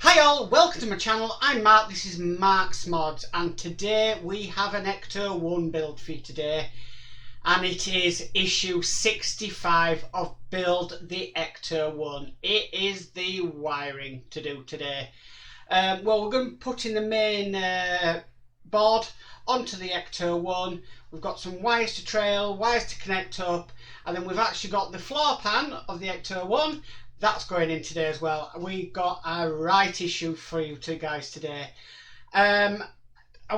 Hi all, welcome to my channel. I'm Mark, this is Mark's Mods, and today we have an Ecto-1 build for you today, and it is issue 65 of Build the Ecto-1. It is the wiring to do today. Well, we're going to put in the main board onto the Ecto-1. We've got some wires to trail, wires to connect up, and then we've actually got the floor pan of the Ecto-1. That's going in today as well. We've got a right issue for you two guys today. I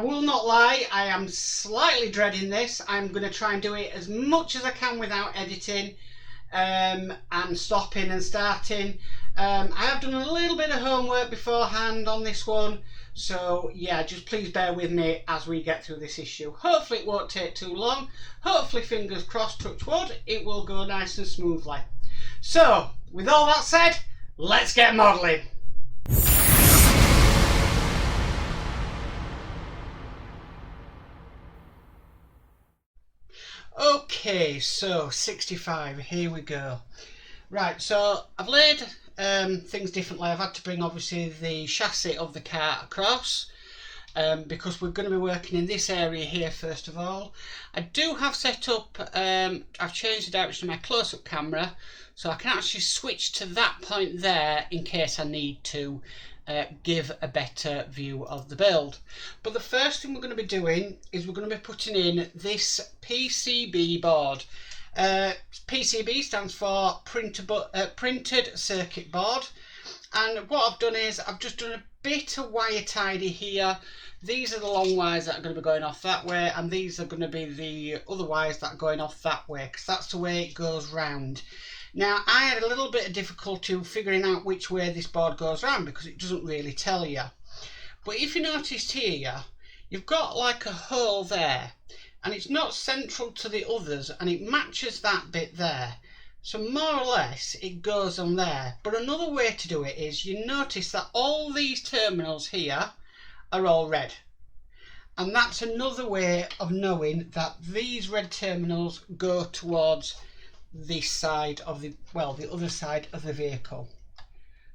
will not lie, I am slightly dreading this. I'm going to try and do it as much as I can without editing and stopping and starting. I have done a little bit of homework beforehand on this one, so yeah, just please bear with me as we get through this issue. Hopefully it won't take too long. Hopefully, fingers crossed, touch wood, it will go nice and smoothly. So, with all that said, let's get modelling. Okay, so 65, here we go. Right, so I've laid things differently. I've had to bring obviously the chassis of the car across because we're going to be working in this area here first of all. I do have set up, I've changed the direction of my close-up camera so I can actually switch to that point there in case I need to give a better view of the build. But the first thing we're going to be doing is we're going to be putting in this PCB board. PCB stands for printed circuit board, and what I've done is I've just done a bit of wire tidy here. These are the long wires that are going to be going off that way, and these are going to be the other wires that are going off that way, because that's the way it goes round. Now, I had a little bit of difficulty figuring out which way this board goes round because it doesn't really tell you. But if you noticed here, you've got like a hole there, and it's not central to the others, and it matches that bit there. So more or less it goes on there. But another way to do it is you notice that all these terminals here are all red. And that's another way of knowing that these red terminals go towards this side of the, well, the other side of the vehicle.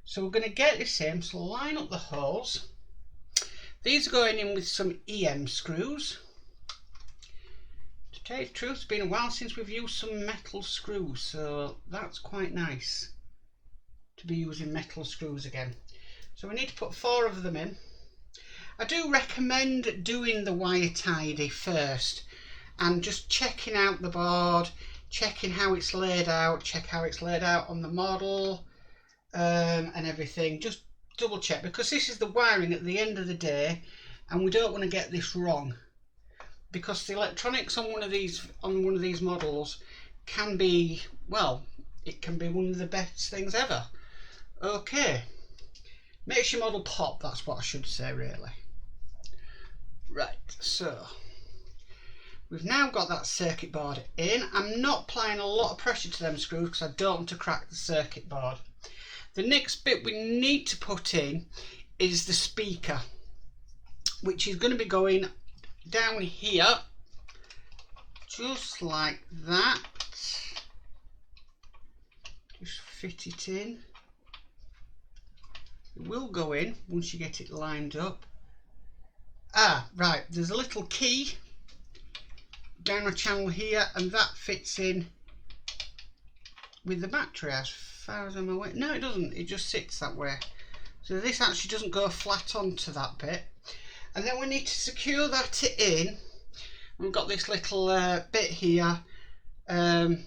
So we're going to get this in, so line up the holes. These are going in with some EM screws. To tell you the truth, it's been a while since we've used some metal screws, so that's quite nice to be using metal screws again. So we need to put 4 of them in. I do recommend doing the wire tidy first and just checking out the board, checking how it's laid out, check how it's laid out on the model and everything. Just double check, because this is the wiring at the end of the day and we don't want to get this wrong, because the electronics on one of these models can be, well, it can be one of the best things ever. Okay, makes your model pop, that's what I should say really. Right, so we've now got that circuit board in. I'm not applying a lot of pressure to them screws because I don't want to crack the circuit board. The next bit we need to put in is the speaker, which is going to be going down here, just like that. Just fit it in. It will go in once you get it lined up. Ah, right, there's a little key down a channel here, and that fits in with the battery as far as I'm aware. No, it doesn't, it just sits that way. So this actually doesn't go flat onto that bit. And then we need to secure that in. We've got this little bit here, and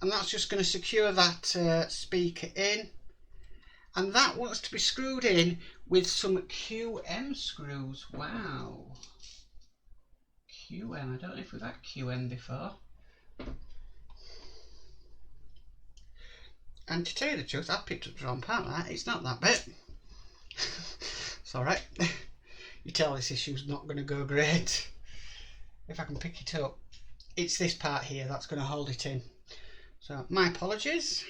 that's just going to secure that speaker in. And that wants to be screwed in with some QM screws. Wow. QM, I don't know if we've had QM before. And to tell you the truth, I picked up the wrong part of that. It's not that bit. It's alright. You tell this issue's not going to go great. If I can pick it up, it's this part here that's going to hold it in. So my apologies.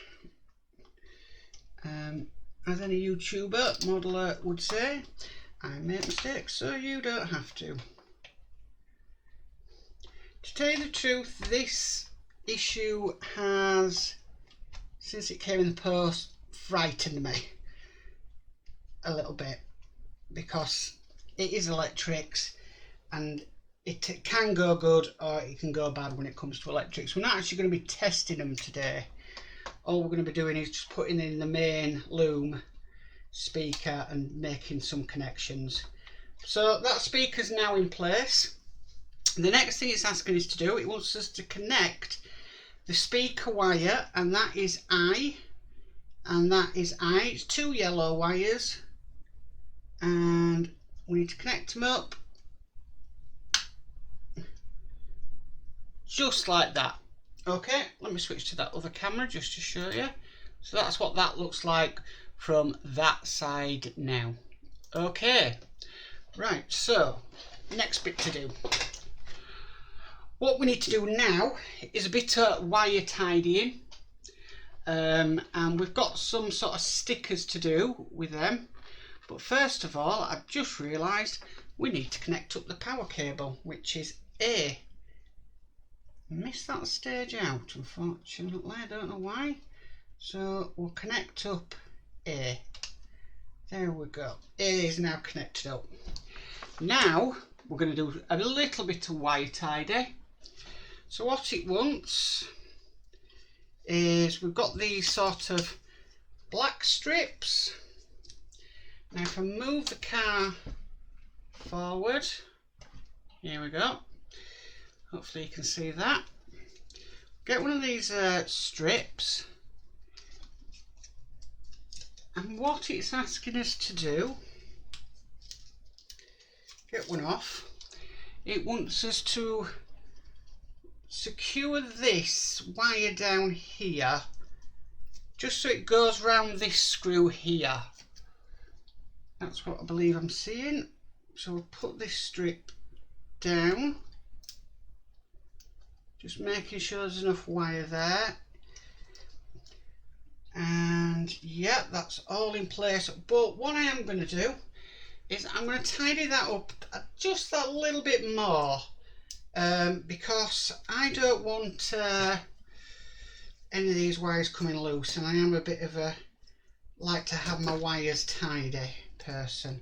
As any YouTuber, modeler would say, I make mistakes so you don't have to. To tell you the truth, this issue has, since it came in the post, frightened me. a little bit because it is electrics and it can go good or it can go bad when it comes to electrics. We're not actually going to be testing them today. All we're going to be doing is just putting in the main loom speaker and making some connections. So that speaker's now in place. The next thing it's asking us to do, it wants us to connect the speaker wire, and that is I, and that is I. It's 2 yellow wires, and we need to connect them up just like that. Okay, let me switch to that other camera just to show you. So that's what that looks like from that side now. Okay, right, so next bit to do. What we need to do now is a bit of wire tidying, and we've got some sort of stickers to do with them. But first of all, I've just realised we need to connect up the power cable, which is A. Missed that stage out, unfortunately, I don't know why. So we'll connect up A. There we go. A is now connected up. Now we're going to do a little bit of wire tidy. So what it wants is, we've got these sort of black strips. Now if I move the car forward, here we go. Hopefully you can see that. Get one of these strips, and what it's asking us to do, get one off, it wants us to secure this wire down here just so it goes round this screw here. That's what I believe I'm seeing. So we'll put this strip down, just making sure there's enough wire there, and yeah, that's all in place. But what I am going to do is I'm going to tidy that up just a little bit more, because I don't want any of these wires coming loose, and I am a bit of a like to have my wires tidy person.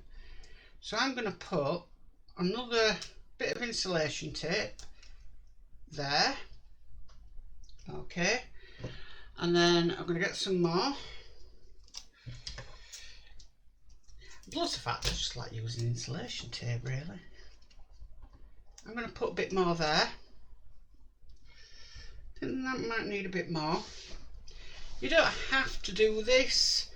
So I'm going to put another bit of insulation tape there, okay, and then I'm going to get some more. Plus the fact I just like using insulation tape, really. I'm going to put a bit more there. I think that might need a bit more. You don't have to do this.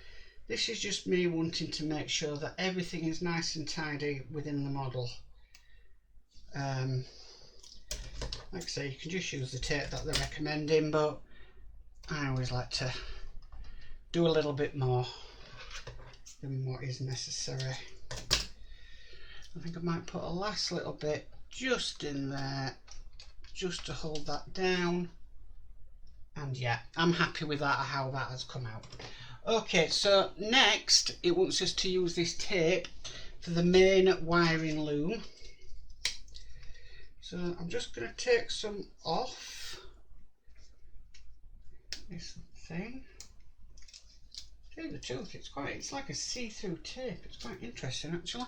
This is just me wanting to make sure that everything is nice and tidy within the model. Like I say, you can just use the tape that they're recommending, but I always like to do a little bit more than what is necessary. I think I might put a last little bit just in there, just to hold that down. And yeah, I'm happy with that, how that has come out. Okay, so next it wants us to use this tape for the main wiring loom. So I'm just going to take some off this thing. Tell you the truth, it's like a see-through tape. It's quite interesting actually.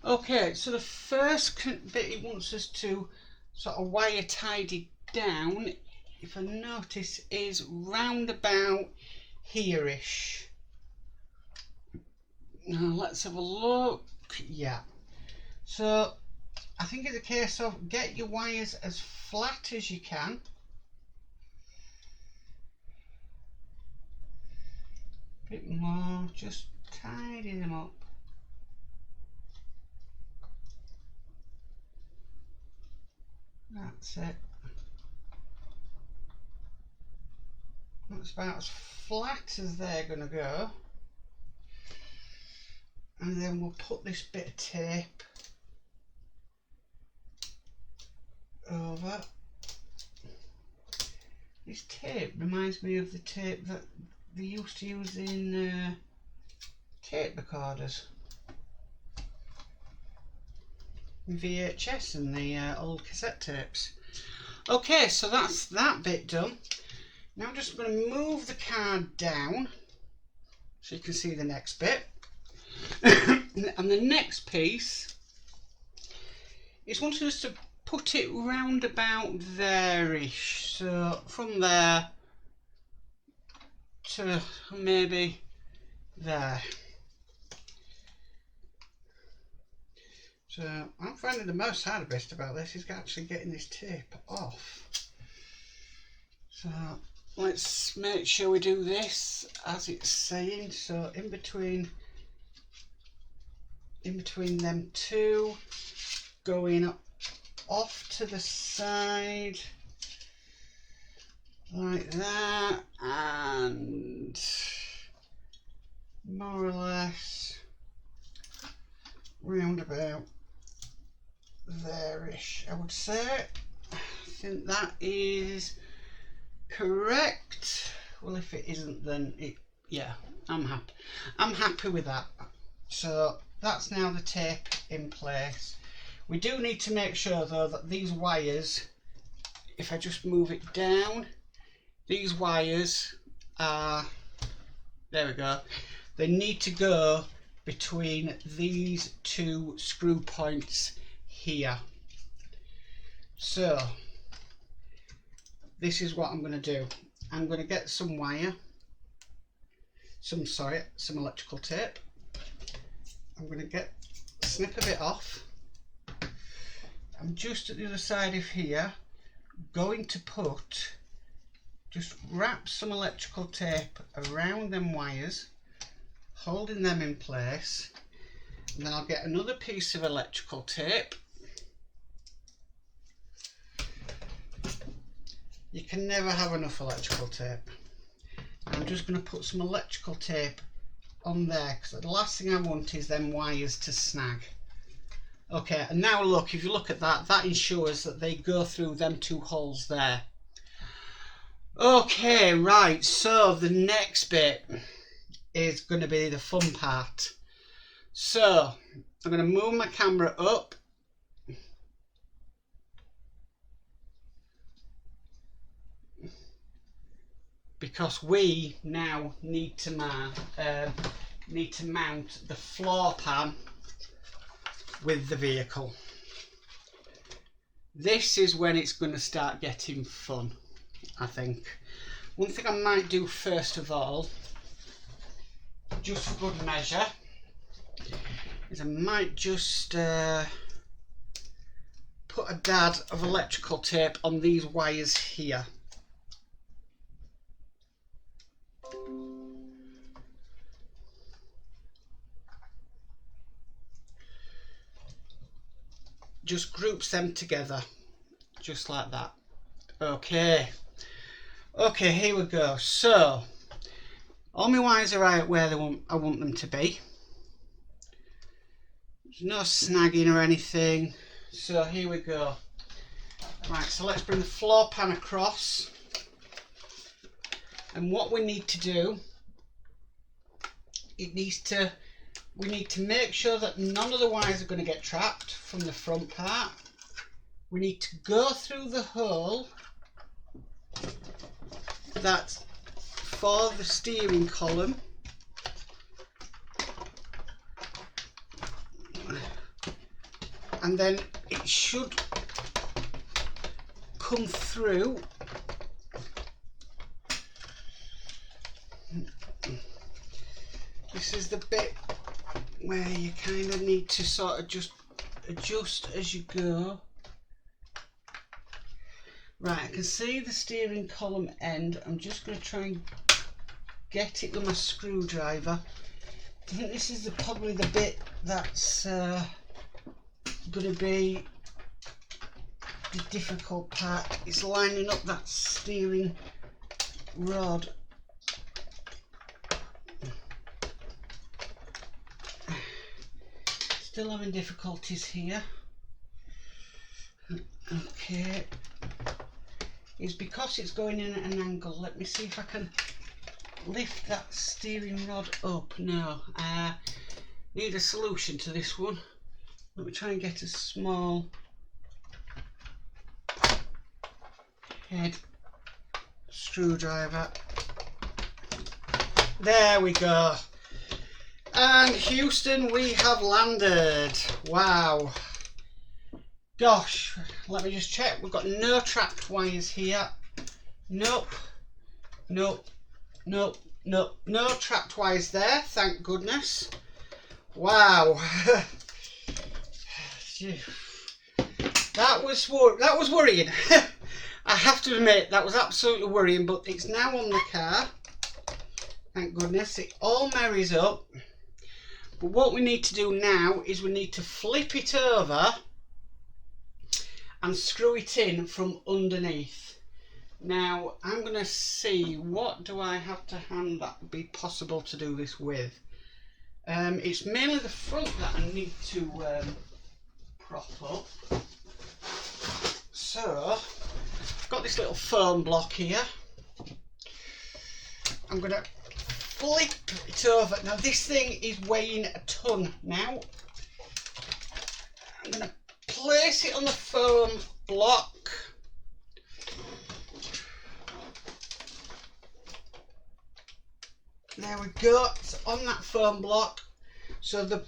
Okay, so the first bit it wants us to sort of wire tidy down, if I notice, is round about here-ish. Now let's have a look. Yeah, so I think it's a case of get your wires as flat as you can. A bit more, just tidy them up. That's it. That's about as flat as they're going to go. And then we'll put this bit of tape over. This tape reminds me of the tape that they used to use in tape recorders, VHS and the old cassette tapes. Okay, so that's that bit done. Now I'm just going to move the card down so you can see the next bit. And the next piece is wanting us to put it round about there-ish. So from there to maybe there. So I'm finding the most hard bit about this is actually getting this tape off. So let's make sure we do this as it's saying. So in between them two, going off to the side like that, and more or less round about there-ish, I would say. I think that is correct. Well, if it isn't, then yeah, I'm happy with that. So that's now the tape in place. We do need to make sure though that these wires, if I just move it down, these wires are, there we go, they need to go between these two screw points here. So this is what I'm going to do. I'm going to get some wire, some electrical tape. I'm going to snip a bit off. I'm just at the other side of here going to just wrap some electrical tape around them wires, holding them in place, and then I'll get another piece of electrical tape. You can never have enough electrical tape. I'm just going to put some electrical tape on there because the last thing I want is them wires to snag. Okay, and now look, if you look at that, that ensures that they go through them two holes there. Okay, right, so the next bit is going to be the fun part. So I'm going to move my camera up. Because we now need to mount the floor pan with the vehicle. This is when it's going to start getting fun, I think. One thing I might do first of all, just for good measure, is I might just put a dad of electrical tape on these wires here. Just groups them together, just like that. Okay, here we go. So all my wires are right where I want them to be. There's no snagging or anything. So here we go. Right, so let's bring the floor pan across. And what we need to do, we need to make sure that none of the wires are going to get trapped from the front part. We need to go through the hole that's for the steering column. And then it should come through. This is the bit where you kind of need to sort of just adjust as you go. Right, I can see the steering column end. I'm just going to try and get it with my screwdriver. I think this is probably the bit that's going to be the difficult part. It's lining up that steering rod. Still having difficulties here. Okay, it's because it's going in at an angle. Let me see if I can lift that steering rod up. No, I need a solution to this one. Let me try and get a small head screwdriver. There we go. And Houston, we have landed. Wow. Gosh, let me just check. We've got no trapped wires here. Nope. Nope. Nope. Nope. No trapped wires there, thank goodness. Wow. That was worrying. I have to admit, that was absolutely worrying, but it's now on the car. Thank goodness. It all marries up. But what we need to do now is we need to flip it over and screw it in from underneath. Now I'm going to see, what do I have to hand that would be possible to do this with. It's mainly the front that I need to prop up. So I've got this little foam block here. I'm going to flip it over. Now this thing is weighing a ton now. I'm going to place it on the foam block. There we go, it's on that foam block. So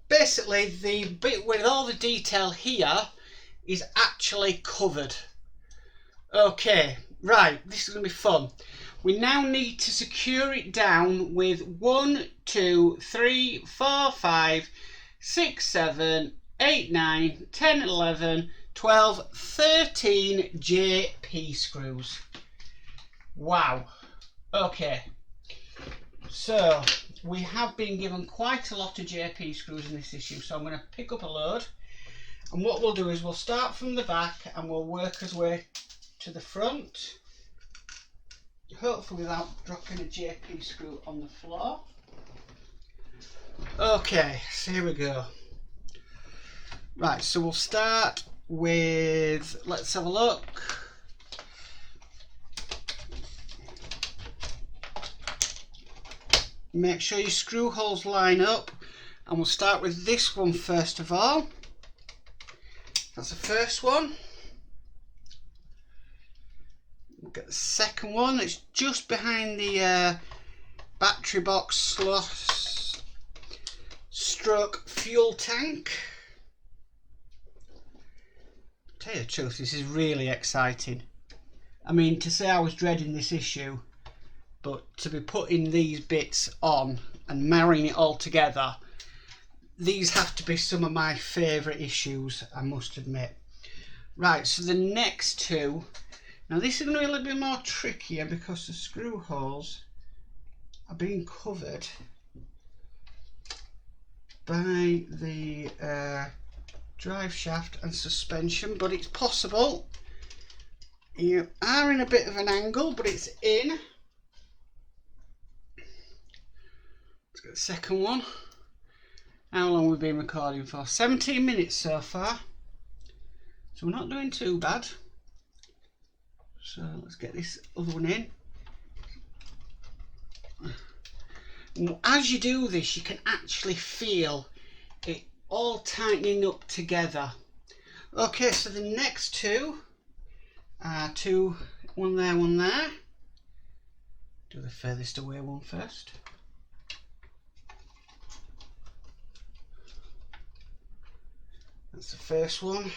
basically the bit with all the detail here is actually covered. Okay, right, this is going to be fun. We now need to secure it down with 1, 2, 3, 4, 5, 6, 7, 8, 9, 10, 11, 12, 13 JP screws. Wow. Okay. So we have been given quite a lot of JP screws in this issue, so I'm going to pick up a load, and what we'll do is we'll start from the back and we'll work our way to the front, hopefully without dropping a JP screw on the floor. Okay, so here we go. Right, so we'll start with, let's have a look. Make sure your screw holes line up, and we'll start with this one first of all. That's the first one. We'll get the second one. It's just behind the battery box slot stroke fuel tank. To tell you the truth, this is really exciting. I mean, to say I was dreading this issue, but to be putting these bits on and marrying it all together, these have to be some of my favourite issues, I must admit. Right, so the next two, now this is going to be a little bit more trickier because the screw holes are being covered by the drive shaft and suspension, but it's possible. You are in a bit of an angle, but it's in. Let's get the second one. How long we've been recording for? 17 minutes so far. So we're not doing too bad. So let's get this other one in. And as you do this, you can actually feel it all tightening up together. Okay, so the next two are one there, one there. Do the furthest away one first. That's the first one.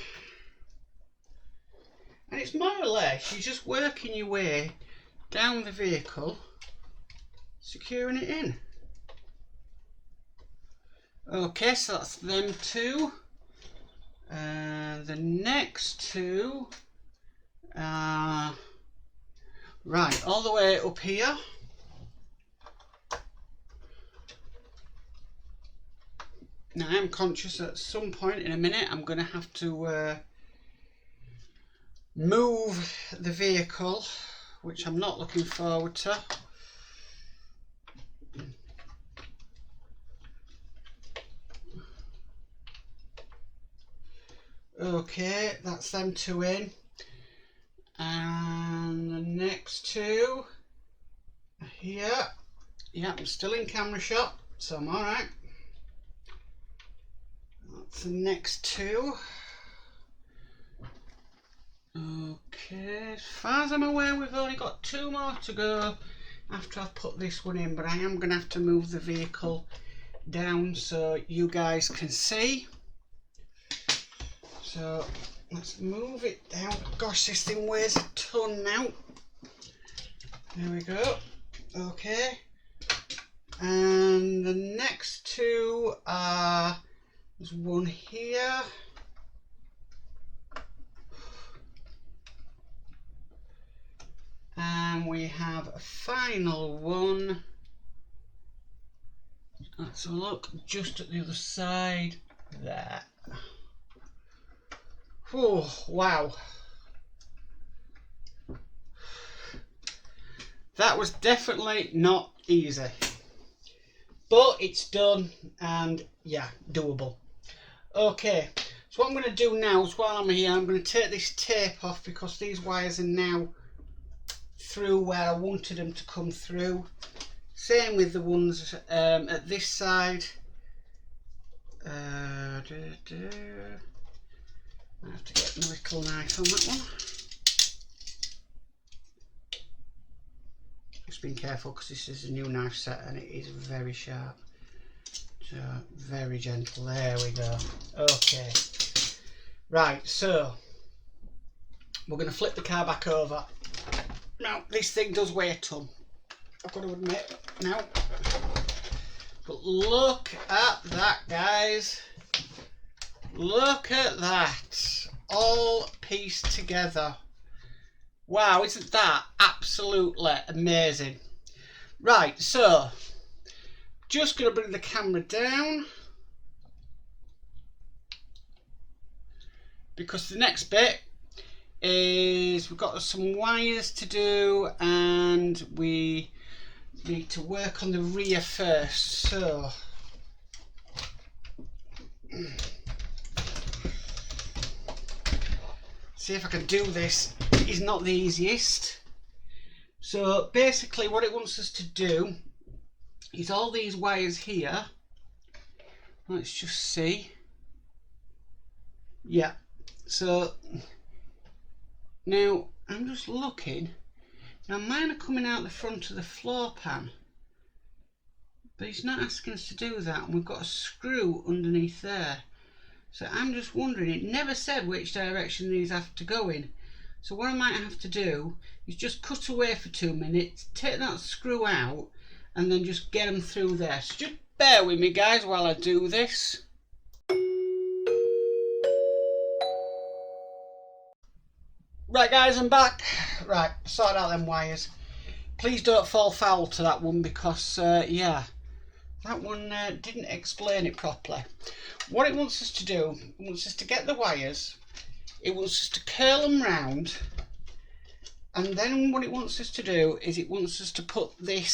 And it's more or less, you're just working your way down the vehicle, securing it in. Okay, so that's them two. The next two are right all the way up here. Now I am conscious that at some point in a minute I'm going to have to move the vehicle, which I'm not looking forward to. Okay, that's them two in. And the next two are here. Yeah, I'm still in camera shot, so I'm alright. That's the next two. Okay, as far as I'm aware, we've only got two more to go after I've put this one in, but I am going to have to move the vehicle down so you guys can see. So let's move it down. Gosh, this thing weighs a ton now. There we go. Okay. And the next two are, there's one here. And we have a final one. Let's have a look, just at the other side there. Oh, wow. That was definitely not easy. But it's done, and yeah, doable. Okay, so what I'm going to do now is, while I'm here, I'm going to take this tape off because these wires are now through where I wanted them to come through. Same with the ones at this side. I have to get my little knife on that one. Just being careful because this is a new knife set and it is very sharp. So very gentle. There we go. Okay. Right, so we're going to flip the car back over. Now this thing does weigh a ton, I've got to admit now. But look at that, guys. Look at that. All pieced together. Wow, isn't that absolutely amazing? Right, so just going to bring the camera down because the next bit is we've got some wires to do and we need to work on the rear first. So see if I can do this. Is not the easiest. So basically what it wants us to do is all these wires here, let's just see, yeah, so now I'm just looking, now mine are coming out the front of the floor pan, but it's not asking us to do that, and we've got a screw underneath there. So I'm just wondering, it never said which direction these have to go in. So what I might have to do is just cut away for 2 minutes, take that screw out, and then just get them through there. So just bear with me, guys, while I do this. Right, guys, I'm back. Right, sorted out them wires. Please don't fall foul to that one because, yeah, that one didn't explain it properly. What it wants us to do, it wants us to get the wires, it wants us to curl them round, and then what it wants us to do is it wants us to put this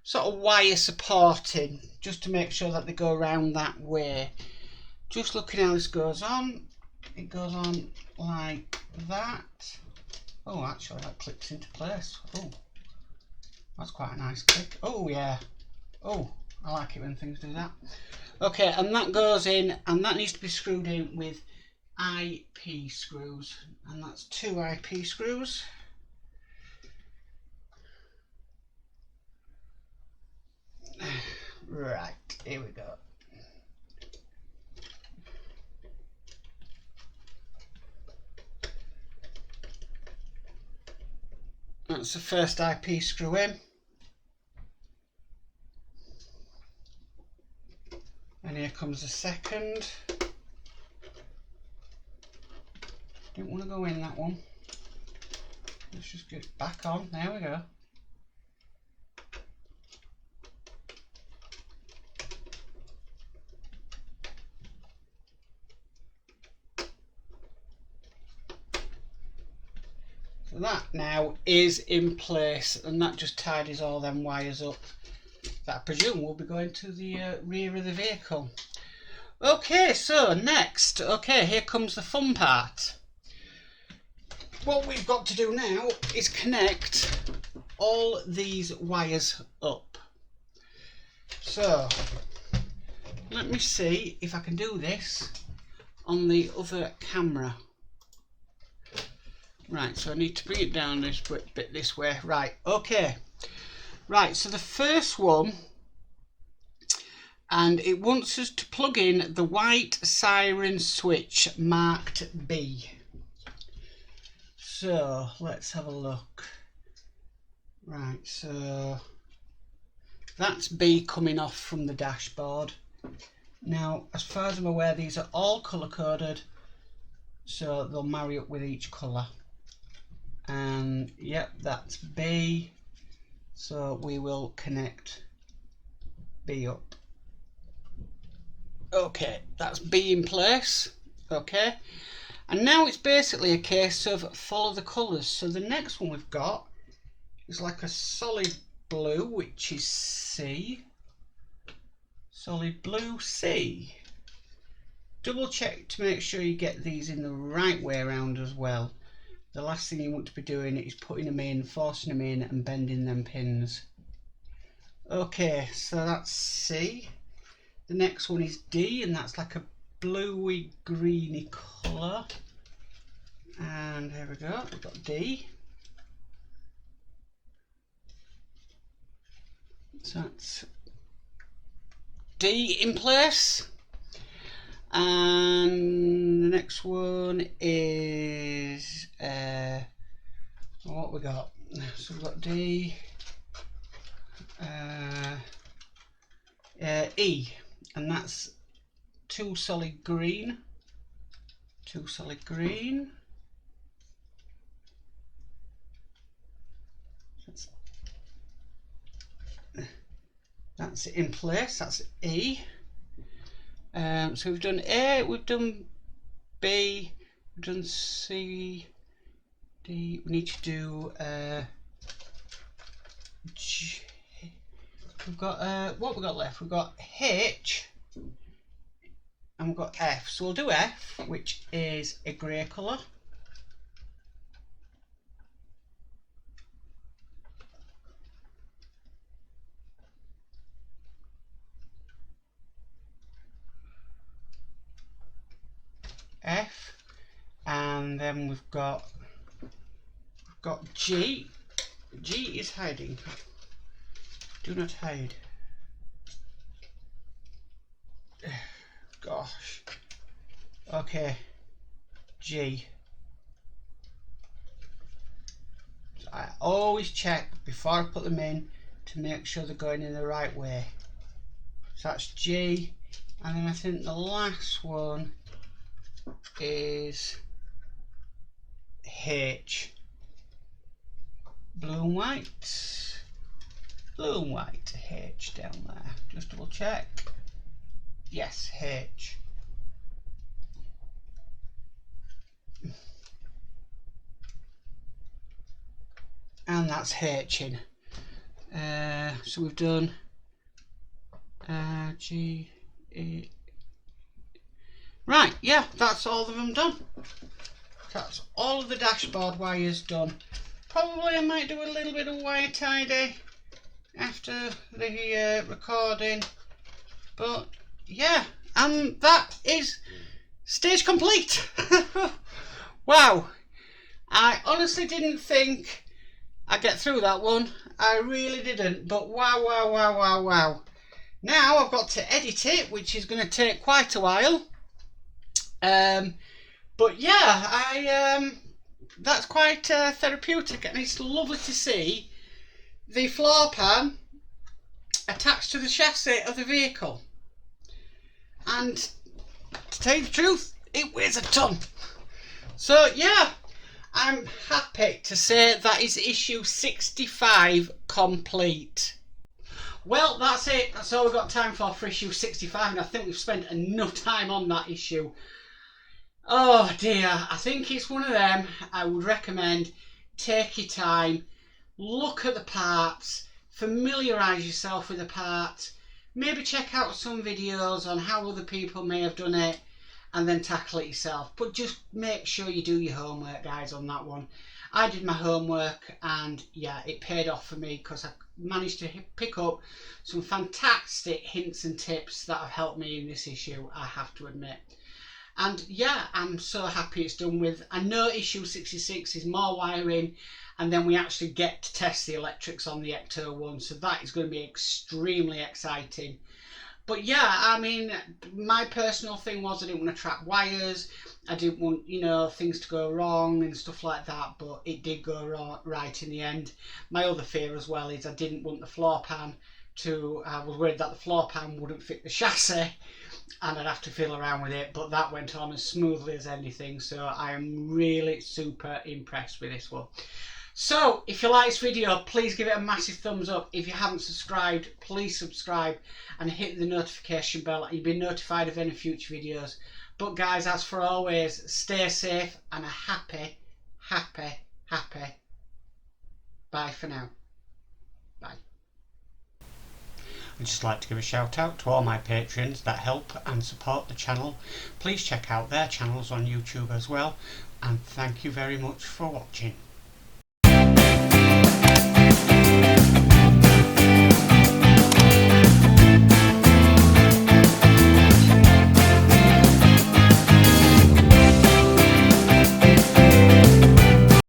sort of wire support in, just to make sure that they go around that way. Just looking how this goes on, it goes on like that. Oh, actually that clicks into place. Oh, that's quite a nice click. Oh yeah. Oh, I like it when things do that. Okay, and that goes in, and that needs to be screwed in with IP screws, and that's 2 IP screws. Right, here we go. That's the first IP screw in. And here comes the second. Didn't want to go in that one. Let's just get it back on. There we go. So that now is in place, and that just tidies all them wires up that I presume will be going to the rear of the vehicle. Okay, so next, okay, here comes the fun part. What we've got to do now is connect all these wires up. So let me see if I can do this on the other camera. Right, so I need to bring it down this bit this way. Right, okay. Right, so the first one and it wants us to plug in the white siren switch marked B. So let's have a look. Right, so that's B coming off from the dashboard. Now, as far as I'm aware, these are all colour coded, so they'll marry up with each colour. And yep, that's B, so we will connect B up. Okay, that's B in place. Okay, and now it's basically a case of follow the colours. So the next one we've got is like a solid blue, which is C. Solid blue C. Double check to make sure you get these in the right way around as well. The last thing you want to be doing is putting them in, forcing them in and bending them pins. Okay, so that's C. The next one is D, and that's like a bluey greeny colour. And here we go, we've got D. So that's D in place. And the next one is what we got. So we've got D, E, and that's two solid green. Two solid green. That's in place. That's E. So we've done A, we've done B, we've done C, D. We need to do G. We've got what we've got left. We've got H, and we've got F. So we'll do F, which is a grey colour. F, and then we've got G. G is hiding. Do not hide. Gosh. Okay. G. I always check before I put them in to make sure they're going in the right way. So that's G, and then I think the last one is H. Blue and white. Blue and white. H down there. Just double check. Yes, H. And that's H in. So we've done G, E. Right, yeah, that's all of them done. That's all of the dashboard wires done. Probably I might do a little bit of wire tidy after the recording, but yeah, and that is stage complete. Wow, I honestly didn't think I'd get through that one. I really didn't, but wow, wow, wow, wow, wow. Now I've got to edit it, which is going to take quite a while. But yeah, that's quite therapeutic, and it's lovely to see the floor pan attached to the chassis of the vehicle. And to tell you the truth, it weighs a ton. So yeah, I'm happy to say that is issue 65 complete. Well, that's it. That's all we've got time for issue 65, and I think we've spent enough time on that issue. Oh dear, I think it's one of them I would recommend. Take your time, look at the parts, familiarise yourself with the parts, maybe check out some videos on how other people may have done it, and then tackle it yourself. But just make sure you do your homework, guys, on that one. I did my homework, and yeah, it paid off for me because I managed to pick up some fantastic hints and tips that have helped me in this issue, I have to admit. And yeah, I'm so happy it's done with. I know issue 66 is more wiring, and then we actually get to test the electrics on the Ecto-1, so that is going to be extremely exciting. But yeah, I mean, my personal thing was I didn't want to trap wires. I didn't want, you know, things to go wrong and stuff like that, but it did go right in the end. My other fear as well is I didn't want the floor pan to, I was worried that the floor pan wouldn't fit the chassis and I'd have to fiddle around with it, but that went on as smoothly as anything, so I am really super impressed with this one. So, if you like this video, please give it a massive thumbs up. If you haven't subscribed, please subscribe and hit the notification bell. You'll be notified of any future videos. But guys, as for always, stay safe and a happy bye for now. Bye. I'd just like to give a shout out to all my patrons that help and support the channel. Please check out their channels on YouTube as well. And thank you very much for watching.